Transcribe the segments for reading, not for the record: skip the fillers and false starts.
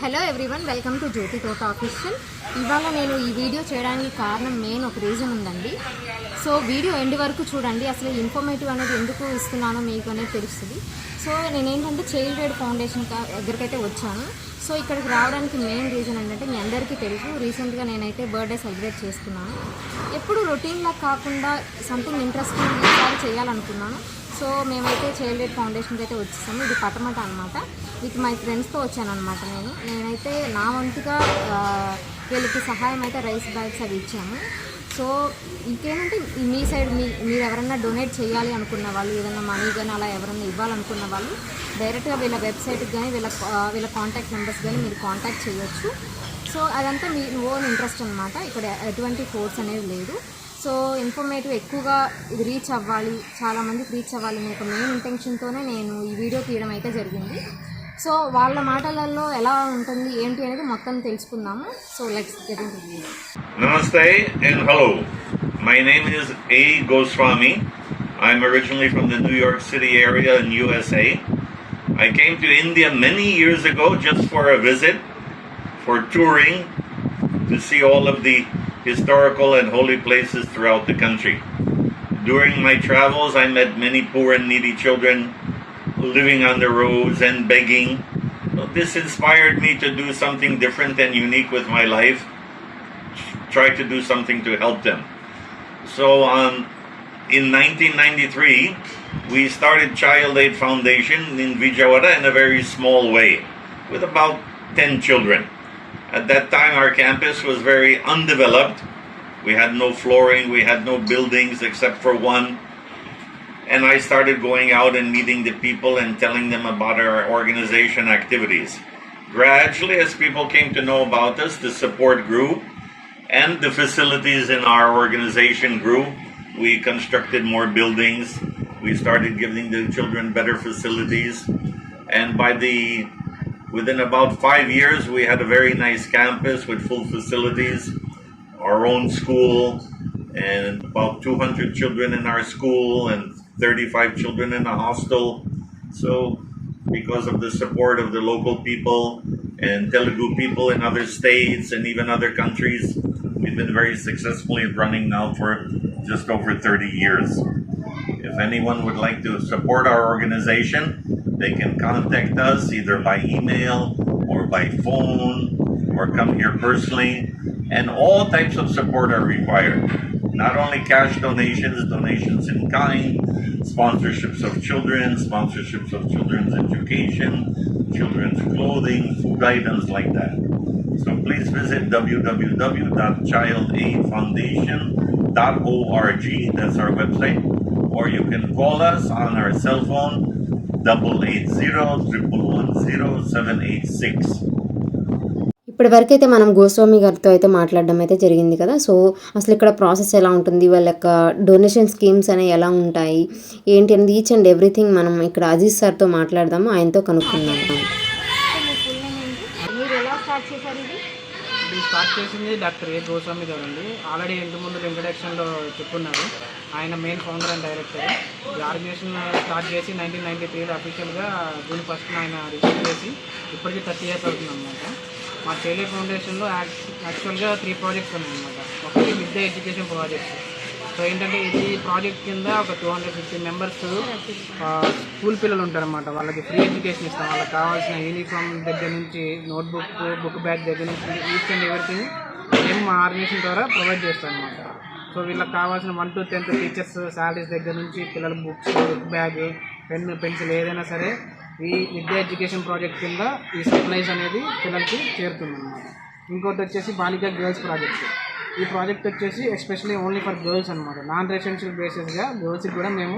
Hello everyone, welcome to జ్యోతి తోట official. ఇవాళ నేను ఈ వీడియో చేయడానికి కారణం ఒక రీజన్ ఉందండి. సో వీడియో ఎండ్ వరకు చూడండి. అసలు ఇన్ఫర్మేటివ్ అనేది ఎందుకు ఇస్తున్నానో మీకు అనేది తెలుస్తుంది. సో నేనేంటంటే చైల్డ్ ఎయిడ్ ఫౌండేషన్ దగ్గరికైతే వచ్చాను. సో ఇక్కడికి రావడానికి మెయిన్ రీజన్ ఏంటంటే మీ అందరికీ తెలుసు, రీసెంట్గా నేనైతే బర్త్డే సెలబ్రేట్ చేసుకున్నాను. ఎప్పుడు రొటీన్లా కాకుండా సంథింగ్ ఇంట్రెస్టింగ్ ఈసారి చేయాలనుకున్నాను. సో మేమైతే చైల్డ్ ఎయిడ్ ఫౌండేషన్కి అయితే వచ్చేసాము. ఇది పటమట అనమాట. విత్ మై ఫ్రెండ్స్తో వచ్చాను అనమాట. నేనైతే నా వంతుగా వీళ్ళకి సహాయం అయితే రైస్ బ్యాగ్స్ అవి ఇచ్చాము. సో ఇంకేంటంటే మీ సైడ్ మీరు ఎవరైనా డొనేట్ చేయాలి అనుకున్న వాళ్ళు, ఏదైనా మనీ కానీ అలా ఎవరైనా ఇవ్వాలనుకున్న వాళ్ళు డైరెక్ట్గా వీళ్ళ వెబ్సైట్కి కానీ వీళ్ళ కాంటాక్ట్ నెంబర్స్ కానీ మీరు కాంటాక్ట్ చేయొచ్చు. సో అదంతా మీ ఓన్ ఇంట్రెస్ట్ అనమాట. ఇక్కడ ఎటువంటి ఫోర్స్ అనేది లేదు. సో ఇన్ఫర్మేటివ్ ఎక్కువగా ఇది రీచ్ అవ్వాలి, చాలామందికి రీచ్ అవ్వాలి అనే ఒక మెయిన్ ఇంటెన్షన్తోనే నేను ఈ వీడియో తీయడం అయితే జరిగింది. సో వాళ్ళ మాటలలో ఎలా ఉంటుంది ఏంటి అనేది మొత్తం తెలుసుకుందాము. So let's get into the video. Namaste and hello. My name is A. Goswami. I'm originally from the New York City area in USA. I came to India many years ago just for a visit, for touring, to see all of the historical and holy places throughout the country. During my travels, I met many poor and needy children living on the roads and begging. This inspired me to do something different and unique with my life, try to do something to help them. So in 1993, we started Child Aid Foundation in Vijayawada in a very small way, with about 10 children. At that time, our campus was very undeveloped. We had no flooring, we had no buildings except for one. And I started going out and meeting the people and telling them about our organization activities. Gradually, as people came to know about us, the support grew and the facilities in our organization grew. We constructed more buildings. We started giving the children better facilities. And within about 5 years, we had a very nice campus with full facilities, our own school, and about 200 children in our school and 35 children in a hostel. So because of the support of the local people and Telugu people in other states and even other countries, we've been very successfully running now for just over 30 years. If anyone would like to support our organization, they can contact us either by email or by phone or come here personally, and all types of support are required. Not only cash donations, donations in kind, sponsorships of children, sponsorships of children's education, children's clothing, food items like that. So please visit www.childaidfoundation.org, that's our website, or you can call us on our cell phone 880-111-0786. ఇప్పటి వరకు అయితే మనం గోస్వామి గారితో అయితే మాట్లాడడం అయితే జరిగింది కదా. సో అసలు ఇక్కడ ప్రాసెస్ ఎలా ఉంటుంది, వాళ్ళ యొక్క డొనేషన్ స్కీమ్స్ అనేవి ఎలా ఉంటాయి ఏంటి అనేది ఈచ్ అండ్ ఎవ్రీథింగ్ మనం ఇక్కడ అజీజ్ సార్తో మాట్లాడదాము, ఆయనతో కనుక్కుందాం. స్టార్ట్ చేసింది డాక్టర్ ఏ గోస్వామి గారు అండి. ఆల్రెడీ ఇంటి ముందు ఇంట్రడక్షన్లో చెప్పున్నారు. ఆయన మెయిన్ ఫౌండర్ అండ్ డైరెక్టర్. ఈ ఆర్గనైజేషన్ స్టార్ట్ చేసి 1993లో అఫీషియల్గా జూన్ 1న ఆయన రిజిస్టర్ చేసి ఇప్పటికీ 30 years అవుతుంది అనమాట. మా చైల్డ్ ఎయిడ్ ఫౌండేషన్లో యాక్చువల్గా 3 ప్రాజెక్ట్స్ ఉన్నాయన్నమాట. ఒకటి mid day education project. So ఏంటంటే ఇది ప్రాజెక్ట్ కింద ఒక 250 members స్కూల్ పిల్లలు ఉంటారన్నమాట. వాళ్ళకి ఫ్రీ ఎడ్యుకేషన్ ఇస్తాం. వాళ్ళకి కావాల్సిన యూనిఫామ్ దగ్గర నుంచి నోట్బుక్, బుక్ బ్యాగ్ దగ్గర నుంచి ఈచ్ అండ్ ఎవ్రీథింగ్ మేము మా ఆర్గనైజేషన్ ద్వారా ప్రొవైడ్ చేస్తాం అనమాట. సో వీళ్ళకి కావాల్సిన 1 to 10th టీచర్స్ శాలరీస్ దగ్గర నుంచి పిల్లల books, book bag, pen, pencil ఏదైనా సరే ఈ విద్యా ఎడ్యుకేషన్ ప్రాజెక్ట్ కింద ఈ సప్లైస్ అనేది పిల్లలకి చేరుతుంది అన్నమాట. ఇంకోటి వచ్చేసి బాలిక గర్ల్స్ ప్రాజెక్ట్. ఈ ప్రాజెక్ట్ వచ్చేసి ఎస్పెషల్లీ ఓన్లీ ఫర్ గర్ల్స్ అనమాట. నాన్ రెసిడెన్షియల్ బేసిస్గా గర్ల్స్కి కూడా మేము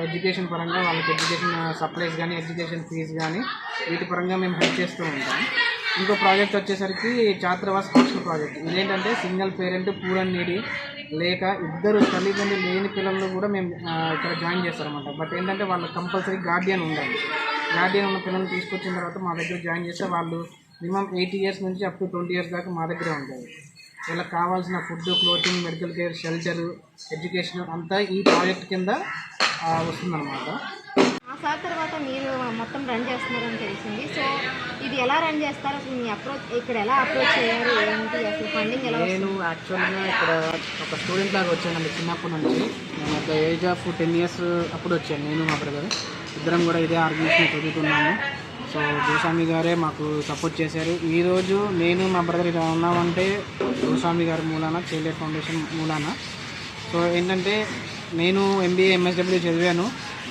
ఎడ్యుకేషన్ పరంగా వాళ్ళకి ఎడ్యుకేషన్ సప్లైస్ కానీ, ఎడ్యుకేషన్ ఫీజు కానీ వీటి పరంగా మేము హెల్ప్ చేస్తూ ఉంటాం. ఇంకో ప్రాజెక్ట్ వచ్చేసరికి ఛాత్రవాస్ హాస్టల్ ప్రాజెక్ట్. ఇదేంటంటే single parent, poor and needy లేక ఇద్దరు తల్లిదండ్రులు లేని పిల్లలు కూడా మేము ఇక్కడ జాయిన్ చేస్తారన్నమాట. బట్ ఏంటంటే వాళ్ళకి కంపల్సరీ గార్డియన్ ఉండాలి. గార్డియన్ ఉన్న పిల్లల్ని తీసుకొచ్చిన తర్వాత మా దగ్గర జాయిన్ చేస్తే వాళ్ళు మినిమం 80 years నుంచి అప్ టు 20 years దాకా మా దగ్గరే ఉంటుంది. వీళ్ళకి కావాల్సిన food, clothing, medical care, shelter, education అంతా ఈ ప్రాజెక్ట్ కింద వస్తుందన్నమాట. ఆ సార్ తర్వాత మీరు మొత్తం రన్ చేస్తున్నారని తెలిసింది. సో ఇది ఎలా రన్ చేస్తారు, అసలు మీ అప్రోచ్ ఇక్కడ ఎలా అప్రోచ్ చేయాలి, ఏంటి అసలు ఫండింగ్ ఎలా నేను యాక్చువల్గా ఇక్కడ ఒక స్టూడెంట్ లాగా వచ్చానండి చిన్నప్పటి నుంచి. నేను ఒక ఏజ్ ఆఫ్ 10 years అప్పుడు వచ్చాను. నేను మా బ్రదర్ ఇద్దరం కూడా ఇదే ఆర్గనైజేషన్ చదువుతున్నాము. సో గోస్వామి గారే మాకు సపోర్ట్ చేశారు. ఈరోజు నేను మా బ్రదర్ ఇలా ఉన్నామంటే గోస్వామి గారి మూలాన, చైల్డ్ లైన్ ఫౌండేషన్ మూలాన. సో ఏంటంటే నేను MBA MSW చదివాను.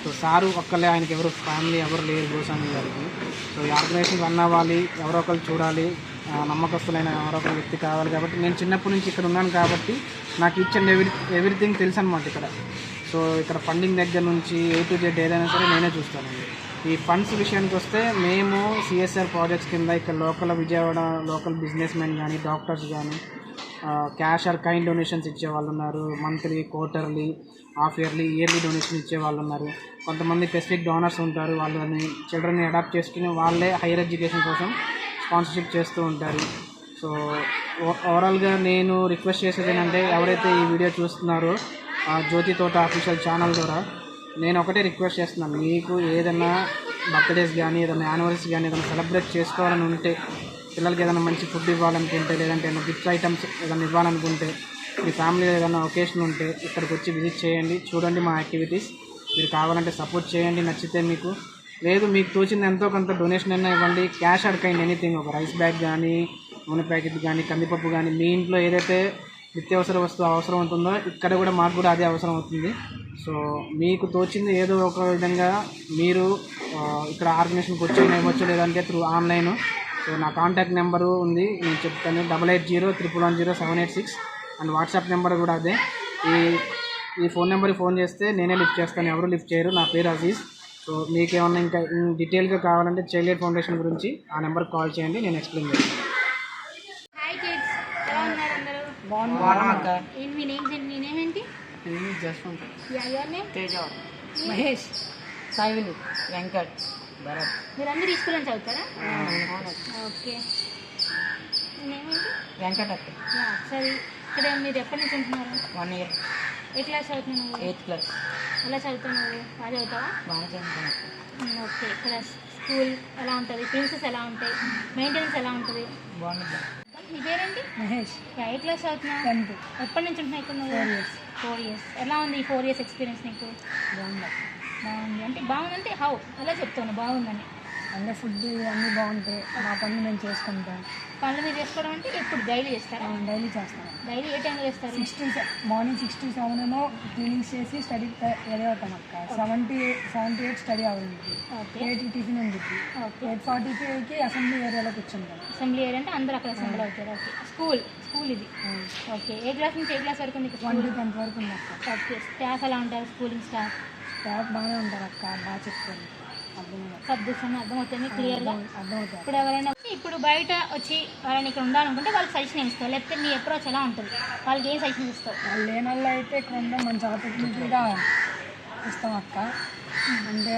సో సారు ఒక్కలే, ఆయనకి ఎవరు ఫ్యామిలీ ఎవరు లేరు గోస్వామి గారికి. సో ఈ ఆర్గనైజేషన్ రన్ అవ్వాలి, ఎవరో ఒకరు చూడాలి, నమ్మకస్తులైన ఎవరో ఒక వ్యక్తి కావాలి. కాబట్టి నేను చిన్నప్పటి నుంచి ఇక్కడ ఉన్నాను కాబట్టి నాకు ఈచ్ అండ్ ఎవ్రీథింగ్ తెలుసు అనమాట ఇక్కడ. సో ఇక్కడ ఫండింగ్ దగ్గర నుంచి A to Z ఏదైనా సరే నేనే చూస్తానండి. ఈ ఫండ్స్ విషయానికి వస్తే మేము CSR ప్రాజెక్ట్స్ కింద ఇక్కడ విజయవాడ లోకల్ బిజినెస్ మెన్ కానీ, డాక్టర్స్ కానీ క్యాష్ ఆర్ కైండ్ డొనేషన్స్ ఇచ్చే వాళ్ళు ఉన్నారు. Monthly, quarterly, half yearly, yearly donation ఇచ్చే వాళ్ళు ఉన్నారు. కొంతమంది స్పెసిఫిక్ డోనర్స్ ఉంటారు, వాళ్ళని చిల్డ్రన్ని అడాప్ట్ చేసుకుని వాళ్ళే హైయర్ ఎడ్యుకేషన్ కోసం స్పాన్సర్షిప్ చేస్తూ ఉంటారు. సో ఓవరాల్గా నేను రిక్వెస్ట్ చేసేది ఏంటంటే, ఎవరైతే ఈ వీడియో చూస్తున్నారో జ్యోతి తోట అఫీషియల్ ఛానల్ ద్వారా నేను ఒకటే రిక్వెస్ట్ చేస్తున్నాను, మీకు ఏదైనా బర్త్డేస్ కానీ, ఏదైనా యానివర్సరీ కానీ ఏదైనా సెలబ్రేట్ చేసుకోవాలని ఉంటే, పిల్లలకి ఏదైనా మంచి ఫుడ్ ఇవ్వాలనుకుంటే, లేదంటే ఏదైనా గిఫ్ట్ ఐటమ్స్ ఏదైనా ఇవ్వాలనుకుంటే, మీ ఫ్యామిలీలో ఏదైనా ఒకేషన్ ఉంటే ఇక్కడికి వచ్చి విజిట్ చేయండి, చూడండి మా యాక్టివిటీస్. మీరు కావాలంటే సపోర్ట్ చేయండి, నచ్చితే మీకు. లేదు మీకు తోచింది ఎంతో కొంత డొనేషన్ అయినా ఇవ్వండి. క్యాష్ ఆర్ కైండ్ ఎనీథింగ్, ఒక రైస్ బ్యాగ్ కానీ, నూనె ప్యాకెట్ కానీ, కందిపప్పు కానీ, మీ ఇంట్లో ఏదైతే నిత్యావసర వస్తువు అవసరం అవుతుందో ఇక్కడ కూడా మాకు కూడా అదే అవసరం అవుతుంది. సో మీకు తోచింది ఏదో ఒక విధంగా మీరు ఇక్కడ ఆర్గనైజేషన్కి వచ్చి ఇవ్వచ్చు, లేదంటే త్రూ ఆన్లైన్. సో నా కాంటాక్ట్ నెంబరు ఉంది, నేను చెప్తాను, 8801101786. అండ్ వాట్సాప్ నెంబర్ కూడా అదే. ఈ ఫోన్ నెంబర్కి ఫోన్ చేస్తే నేనే లిఫ్ట్ చేస్తాను, ఎవరు లిఫ్ట్ చేయరు. నా పేరు అజీజ్. సో మీకు ఏమన్నా ఇంకా డీటెయిల్గా కావాలంటే చైల్డ్ లైన్ ఫౌండేషన్ గురించి ఆ నెంబర్కి కాల్ చేయండి, నేను ఎక్స్ప్లెయిన్ చేస్తాను. హాయ్ కిడ్స్, ఎలా ఉన్నారు అందరూ? బాగున్నామక్క. ఏంటి మీ నేమ్స్ ఏంటి? మీ నేమ్ ఏంటి? Jaswanth, your name? తేజ, మహేష్, సాయివిని, వెంకట్, భరత్. మీరందరూ ఈ స్కూల్ అని చదువుతారా? ఓకే. మీ నేమ్ ఏంటి? వెంకట్ అక్క. సరే, ఇక్కడ మీరు ఎప్పటి నుంచి ఉంటున్నారు? 1 year, ఏ క్లాస్ చదువుతున్నావు? 8th class. ఎలా చదువుతున్నావు? బాగా చదువుతావా? బాగా చదువుతాను. ఓకే. ఇక్కడ స్కూల్ ఎలా ఉంటుంది, ప్రిన్సెస్ ఎలా ఉంటాయి, మెయింటెనెన్స్ ఎలా ఉంటుంది? బాగుంది. మీ పేరేంటి? మహేష్. ఏ క్లాస్ చదువుతున్నావు? 10th. ఎప్పటి నుంచి ఉంటున్నావు ఇక్కడ నువ్వు? 4 years. ఎలా ఉంది ఈ 4 years ఎక్స్పీరియన్స్ నీకు? బాగుంది. అంటే బాగుందంటే హౌ ఎలా చెప్తాను బాగుందని? అంటే ఫుడ్ అన్నీ బాగుంటాయి, మా పనులు మేము చేసుకుంటాం. పనులు మీరు చేసుకోవడం అంటే ఎప్పుడు డైలీ చేస్తారా? డైలీ చేస్తాం. డైలీ ఏ టైంలో చేస్తారు? మార్నింగ్ 6 to 7 ఏమో క్లీనింగ్స్ చేసి స్టడీ రెడీ అవుతాం అక్క. 7 to 8 స్టడీ అవుతుంది. ఓకే. 8 టిఫిన్ ఉంటుంది. ఓకే. 8:45కి అసెంబ్లీ ఏరియాలో కూర్చుంటాం. అసెంబ్లీ ఏరియా అంటే అందరూ అక్కడ అసెంబ్లీ అవుతారు. ఓకే. స్కూల్ ఇది. ఓకే. ఏ క్లాస్ నుంచి ఏ క్లాస్ వరకు ఉంది? 1 to 10th వరకు ఉంది అక్క. ఓకే. స్టాఫ్ ఎలా ఉంటారు? స్కూలింగ్ స్టాఫ్ బాగానే ఉంటారు అక్క, బాగా చెప్తారు, అర్థమవుతుంది, సబ్జెక్ట్స్ అన్నీ అర్థమవుతుంది క్లియర్గా? అర్థమవుతాయి. ఇప్పుడు ఎవరైనా ఇప్పుడు బయట వచ్చి ఎవరైనా ఇక్కడ ఉండాలనుకుంటే వాళ్ళకి సజెషన్ ఇస్తావు, లేకపోతే నీ అప్రోచ్ ఎలా ఉంటుంది, వాళ్ళకి ఏం సజెషన్ ఇస్తావు? వాళ్ళు లేని వాళ్ళు అయితే ఇక్కడ ఉండడం మంచి ఆపర్చునిటీగా ఇస్తాం అక్క. అంటే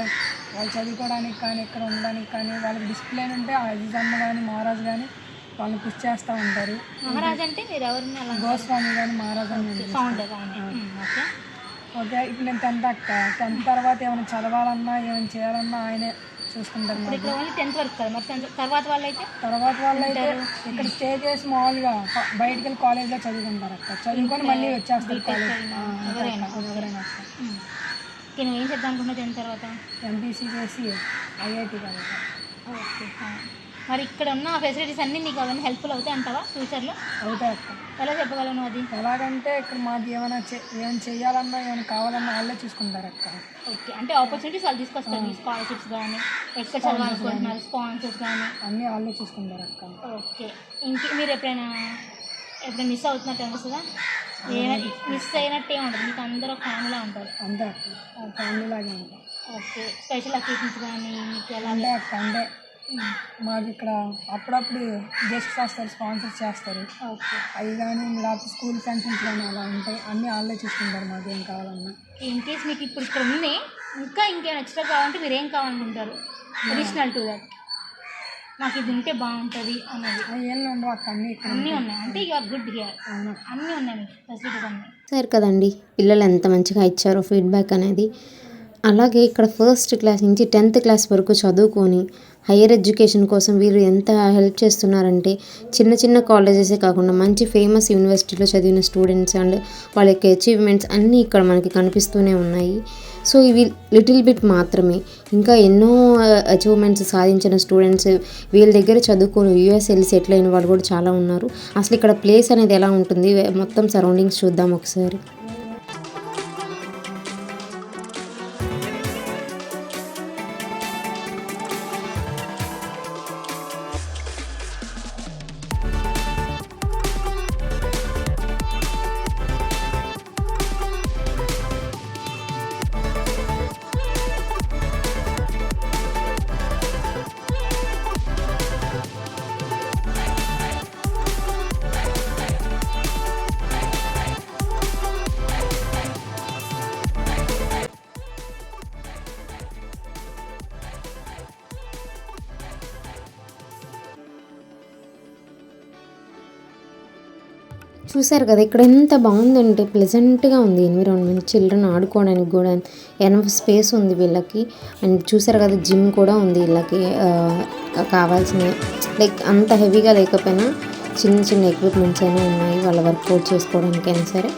వాళ్ళు చదువుకోవడానికి కానీ, ఇక్కడ ఉండడానికి కానీ, వాళ్ళకి డిసిప్లిన్ ఉంటే అజీజ్ అమ్మ కానీ, మహారాజ్ కానీ వాళ్ళని పుష్ చేస్తూ ఉంటారు. మహారాజ్ అంటే మీరు ఎవరిని అలా? గోస్వామి కానీ, మహారాజ్ అని సౌండ్. ఓకే. ఓకే. ఇప్పుడు నేను 10th అక్క. 10th తర్వాత ఏమైనా చదవాలన్నా, ఏమైనా చేయాలన్నా ఆయనే చూసుకుంటారు. ఇప్పుడు ఇక్కడ ఓన్లీ 10th వరకు కదా, మరి 10th తర్వాత వాళ్ళు అయితే ఇక్కడ స్టే చేసి మామూలుగా బయటికి వెళ్ళి కాలేజ్లో చదువుకుంటారు అక్క. చదువుకొని మళ్ళీ వచ్చేస్తారు కాలేజ్. ఎవరైనా అక్క. నువ్వు ఏం చేద్దాం అనుకున్నావు 10th తర్వాత? MPC చేసి IIT కాదు. ఓకే. మరి ఇక్కడ ఉన్న ఫెసిలిటీస్ అన్నీ నీకు అవన్నీ హెల్ప్ఫుల్ అవుతాయి అంటావా ఫ్యూచర్లో? అవుతాయి అక్క. ఎలా చెప్పగలను అది? ఎలాగంటే ఇక్కడ మాకు ఏమైనా చేయాలన్నా, ఏమైనా కావాలన్నా వాళ్ళే చూసుకుంటారు అక్క. ఓకే. అంటే ఆపర్చునిటీస్ వాళ్ళు తీసుకొస్తారు, స్కాలర్షిప్స్ కానీ, ఎక్కడ చదవాలనుకుంటున్నారు, స్పాన్సర్స్ కానీ అన్నీ వాళ్ళే చూసుకుంటారు అక్క. ఓకే. మీరు ఎప్పుడైనా మిస్ అవుతున్నట్టు అనిపిస్తుందా? మిస్ అయినట్టు ఏముంటుంది, మీకు అందరూ ఫ్యామిలీలా ఉంటారు? అంతే అక్క, ఫ్యామిలీ లాగే ఉంటాం. ఓకే. స్పెషల్ అకేషన్స్ కానీ మీకు ఎలా? అంటే అక్క, అంటే మాకు ఇక్కడ అప్పుడప్పుడు గెస్ట్స్ వస్తారు, స్పాన్సర్స్ చేస్తారు. ఓకే. అవి కానీ లేకపోతే స్కూల్ ఫంక్షన్స్ కానీ అలా ఉంటాయి, అన్నీ వాళ్ళే చూసుకుంటారు మాకు ఏం కావాలన్నా. ఇన్ కేస్ మీకు ఇప్పుడు ఇక్కడ ఉంది, ఇంకా ఇంకేమైనా ఎక్స్ట్రా కావాలంటే మీరు ఏం కావాలనుకుంటారు అడిషనల్ టు దట్, మాకు ఇది ఉంటే బాగుంటుంది అన్నది? ఏం ఉండవు అక్క, అన్నీ ఇక్కడ అన్నీ ఉన్నాయి. అంటే యు ఆర్ గుడ్ హియర్. అన్నీ ఉన్నాయి మీకు ఫెసిలిటీస్ అన్నీ. సరే కదండి, పిల్లలు ఎంత మంచిగా ఇచ్చారో ఫీడ్బ్యాక్ అనేది. అలాగే ఇక్కడ ఫస్ట్ క్లాస్ నుంచి 10th క్లాస్ వరకు చదువుకొని హైయర్ ఎడ్యుకేషన్ కోసం వీరు ఎంత హెల్ప్ చేస్తున్నారంటే చిన్న చిన్న కాలేజెసే కాకుండా మంచి ఫేమస్ యూనివర్సిటీలో చదివిన స్టూడెంట్స్ అండ్ వాళ్ళ యొక్క అచీవ్మెంట్స్ అన్నీ ఇక్కడ మనకి కనిపిస్తూనే ఉన్నాయి. సో ఇవి లిటిల్ బిట్ మాత్రమే, ఇంకా ఎన్నో అచీవ్మెంట్స్ సాధించిన స్టూడెంట్స్ వీళ్ళ దగ్గర చదువుకొని యూఎస్ వెళ్ళి సెటిల్ అయిన వాళ్ళు కూడా చాలా ఉన్నారు. అసలు ఇక్కడ ప్లేస్ అనేది ఎలా ఉంటుంది, మొత్తం సరౌండింగ్స్ చూద్దాం ఒకసారి. చూసారు కదా ఇక్కడ ఎంత బాగుందంటే ప్లెజెంట్గా ఉంది ఎన్విరాన్మెంట్, చిల్డ్రన్ ఆడుకోవడానికి కూడా ఎనఫ్ స్పేస్ ఉంది వీళ్ళకి. అండ్ చూసారు కదా జిమ్ కూడా ఉంది వీళ్ళకి కావాల్సిన, లైక్ అంత హెవీగా లేకపోయినా చిన్న చిన్న ఎక్విప్మెంట్స్ అయినా ఉన్నాయి వాళ్ళ వర్కౌట్ చేసుకోవడానికైనా సరే.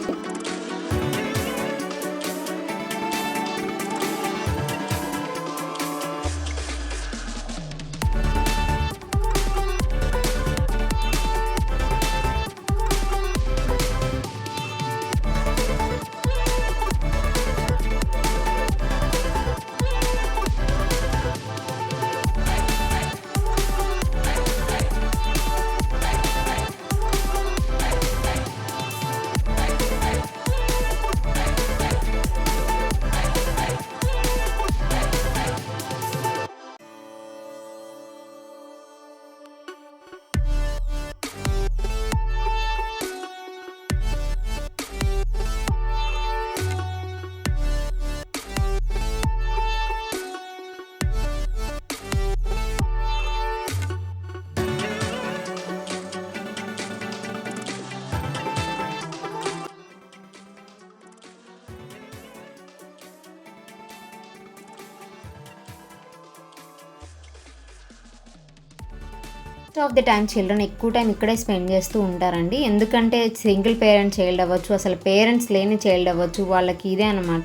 Most of the time children ఎక్కువ టైం ఇక్కడే స్పెండ్ చేస్తూ ఉంటారండి. ఎందుకంటే సింగిల్ పేరెంట్ చైల్డ్ అవ్వచ్చు, అసలు పేరెంట్స్ లేని చైల్డ్ అవ్వచ్చు, వాళ్ళకి ఇదే అనమాట.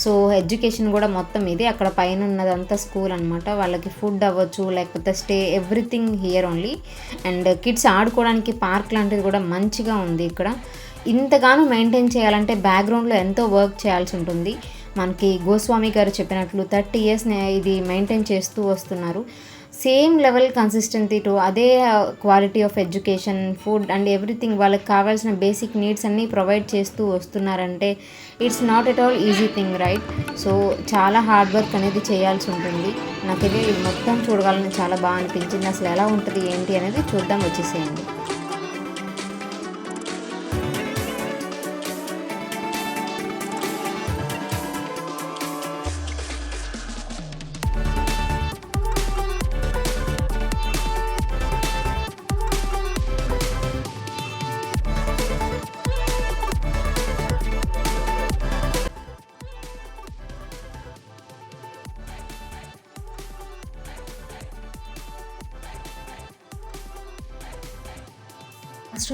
సో ఎడ్యుకేషన్ కూడా మొత్తం ఇది. అక్కడ పైన ఉన్నదంతా స్కూల్ అనమాట. వాళ్ళకి ఫుడ్ అవ్వచ్చు, లేకపోతే stay, everything here only. And kids ఆడుకోవడానికి పార్క్ లాంటిది కూడా మంచిగా ఉంది ఇక్కడ. ఇంతగానో మెయింటైన్ చేయాలంటే బ్యాక్గ్రౌండ్లో ఎంతో వర్క్ చేయాల్సి ఉంటుంది. మనకి గోస్వామి గారు చెప్పినట్లు 30 years ఇది మెయింటైన్ చేస్తూ వస్తున్నారు. సేమ్ లెవెల్ కన్సిస్టెన్సీతో అదే quality of education, food and everything వాళ్ళకి కావాల్సిన బేసిక్ నీడ్స్ అన్నీ ప్రొవైడ్ చేస్తూ వస్తున్నారంటే it's not at all easy thing, right? So చాలా హార్డ్ వర్క్ అనేది చేయాల్సి ఉంటుంది. నాకైతే ఇది మొత్తం చూడగాలని చాలా బాగా అనిపించింది. అసలు ఎలా ఉంటుంది ఏంటి అనేది చూద్దాం, వచ్చేసేయండి.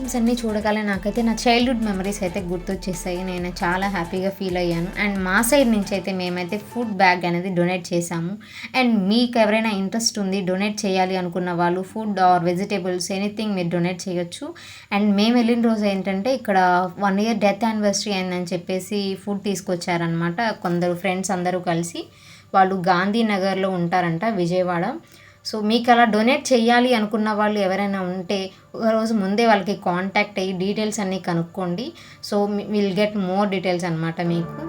క్లాస్ అన్నీ చూడగానే నాకైతే నా చైల్డ్హుడ్ మెమరీస్ అయితే గుర్తొచ్చేసాయి. నేను చాలా హ్యాపీగా ఫీల్ అయ్యాను. అండ్ మా సైడ్ నుంచి అయితే మేమైతే ఫుడ్ బ్యాగ్ అనేది డొనేట్ చేశాము. అండ్ మీకు ఎవరైనా ఇంట్రెస్ట్ ఉంది డొనేట్ చేయాలి అనుకున్న వాళ్ళు ఫుడ్ ఆర్ వెజిటేబుల్స్ ఎనీథింగ్ మీరు డొనేట్ చేయొచ్చు. అండ్ మేము వెళ్ళిన రోజు ఏంటంటే ఇక్కడ 1 year డెత్ యానివర్సరీ అయిందని చెప్పేసి ఫుడ్ తీసుకొచ్చారనమాట. కొందరు ఫ్రెండ్స్ అందరూ కలిసి, వాళ్ళు గాంధీనగర్లో ఉంటారంట, విజయవాడ. సో మీకు అలా డొనేట్ చేయాలి అనుకున్న వాళ్ళు ఎవరైనా ఉంటే ఒక రోజు ముందే వాళ్ళకి కాంటాక్ట్ అయ్యి డీటెయిల్స్ అన్నీ కనుక్కోండి. So will get more details అనమాట మీకు.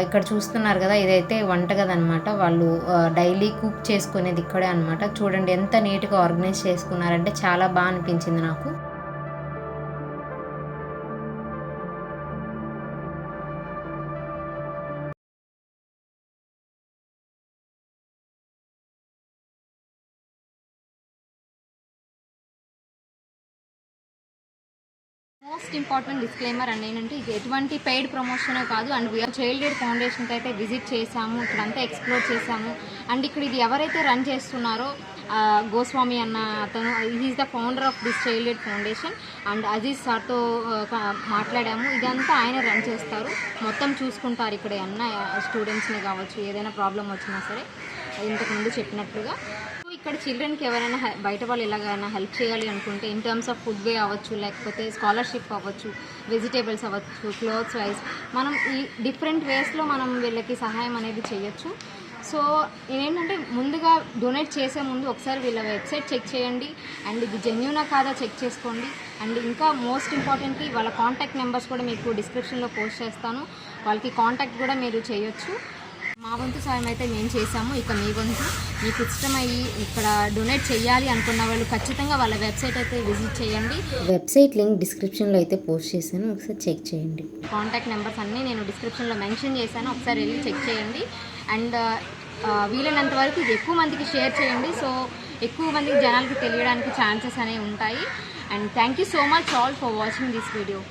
ఇక్కడ చూస్తున్నారు కదా, ఇదైతే వంటగది అనమాట. వాళ్ళు డైలీ కుక్ చేసుకునేది ఇక్కడే అనమాట. చూడండి ఎంత నీట్గా ఆర్గనైజ్ చేసుకున్నారంటే చాలా బాగా అనిపించింది నాకు. మోస్ట్ ఇంపార్టెంట్ డిస్క్లైమర్ అండి ఏంటంటే ఇది ఎటువంటి పెయిడ్ ప్రమోషన్ కాదు. అండ్ వీఆర్ చైల్డ్ ఎయిడ్ ఫౌండేషన్కి అయితే విజిట్ చేసాము, ఇక్కడంతా ఎక్స్ప్లోర్ చేసాము. అండ్ ఇక్కడ ఇది ఎవరైతే రన్ చేస్తున్నారో గోస్వామి అన్న అతను, is the founder of this child aid foundation. And Aziz సార్తో మాట్లాడాము. ఇదంతా ఆయన రన్ చేస్తారు, మొత్తం చూసుకుంటారు ఇక్కడ అన్న స్టూడెంట్స్ని కావచ్చు, ఏదైనా ప్రాబ్లం వచ్చినా సరే ఇంతకుముందు చెప్పినట్లుగా. సో ఇక్కడ చిల్డ్రన్కి ఎవరైనా బయట వాళ్ళు ఎలాగైనా హెల్ప్ చేయాలి అనుకుంటే ఇన్ టర్మ్స్ ఆఫ్ ఫుడ్ వే అవ్వచ్చు, లేకపోతే స్కాలర్షిప్ అవ్వచ్చు, వెజిటేబుల్స్ అవ్వచ్చు, క్లోత్స్ వైజ్ మనం ఈ డిఫరెంట్ వేస్లో మనం వీళ్ళకి సహాయం అనేది చేయొచ్చు. సో ఏంటంటే ముందుగా డొనేట్ చేసే ముందు ఒకసారి వీళ్ళ వెబ్సైట్ చెక్ చేయండి. అండ్ ఇది జెన్యూనా కాదా చెక్ చేసుకోండి. అండ్ ఇంకా మోస్ట్ ఇంపార్టెంట్లీ వాళ్ళ కాంటాక్ట్ నెంబర్స్ కూడా మీకు డిస్క్రిప్షన్లో పోస్ట్ చేస్తాను, వాళ్ళకి కాంటాక్ట్ కూడా మీరు చేయొచ్చు. మా వంతు సాయం అయితే మేము చేసాము. ఇక మీ వంతు మీకు ఇష్టమయ్యి ఇక్కడ డొనేట్ చేయాలి అనుకున్న వాళ్ళు ఖచ్చితంగా వాళ్ళ వెబ్సైట్ అయితే విజిట్ చేయండి. వెబ్సైట్ లింక్ డిస్క్రిప్షన్లో అయితే పోస్ట్ చేశాను, ఒకసారి చెక్ చేయండి. కాంటాక్ట్ నెంబర్స్ అన్నీ నేను డిస్క్రిప్షన్లో మెన్షన్ చేశాను, ఒకసారి వెళ్ళి చెక్ చేయండి. అండ్ వీలైనంత వరకు ఇది ఎక్కువ మందికి షేర్ చేయండి, సో ఎక్కువ మందికి జనాలకి తెలియడానికి ఛాన్సెస్ అనేవి ఉంటాయి. And thank you so much all for watching this video.